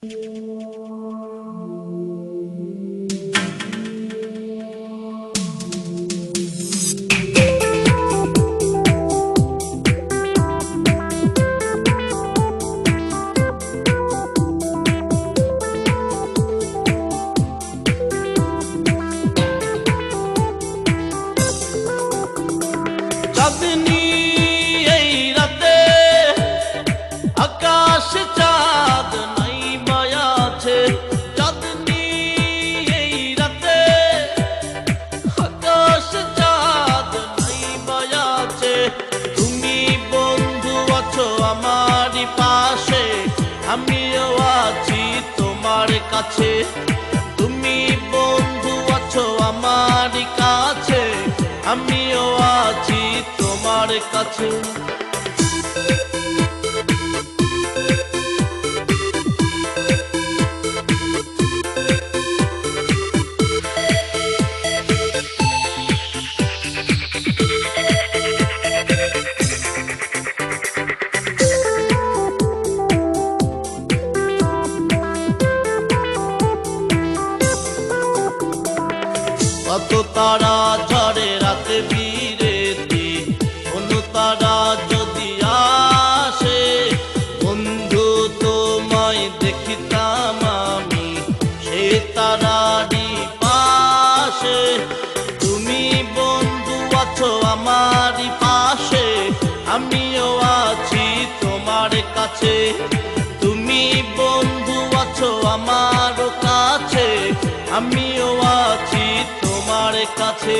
চাঁদনী এই রাতে আকাশ চাঁদ নাই মায়াছে, চাঁদনী এই রাতে আকাশ চাঁদ নাই মায়াছে। তুমি বন্ধু আছো আমারই পাশে, আমিও আছি তোমার কাছে। তুমি বন্ধু আছো আমারই কাছে, আমিও আছি তোমার কাছে। কত তারা ঝরে রাতে বিরেতে, কোনো তারা যদি আসে, বন্ধু তোমায় দেখিতাম আমি সে তারারই পাশে। তুমি বন্ধু আছো আমারই পাশে, আমিও আছি তোমার কাছে। তুমি বন্ধু আছো আমার কাছে, আমিও আছি তোমার কাছে।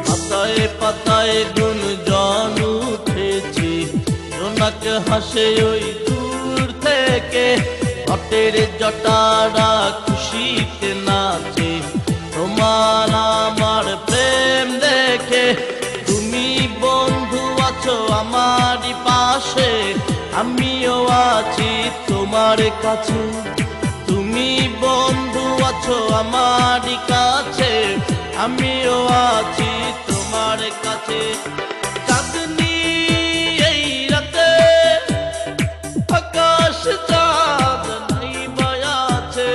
পাতায় পাতায় গুঞ্জন উঠেছে, জোনাক হাসে ওই দূর থেকে, ঘটের জটারা খুশিতে নাচে তোমার আমার প্রেম দেখে। তুমি বন্ধু আছো আমারই পাশে, আমিও আছি তোমার কাছে। তুমি বন্ধু আছো আমারই কাছে, আমিও আছি তোমার কাছে। চাঁদনী এই রাতে আকাশ চাঁদ নাই মায়াছে,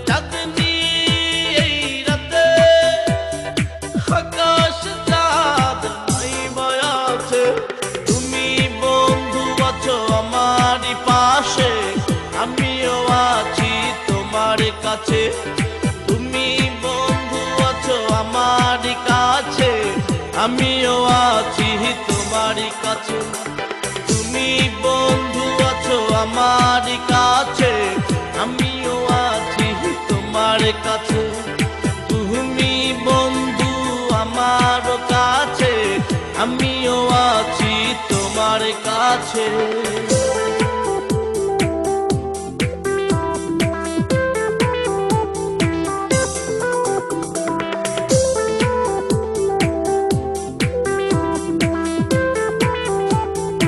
চাঁদনী এই রাতে আকাশ চাঁদ নাই মায়াছে। তুমি বন্ধু আছো আমারই পাশে, আমিও আছি তোমার কাছে। তুমি বন্ধু আছো আমারই কাছে, আমিও আছি তোমার কাছে। তুমি বন্ধু আছো আমারই কাছে, আমিও আছি তোমার কাছে। তুমি বন্ধু আমার কাছে, আমিও আছি তোমার কাছে।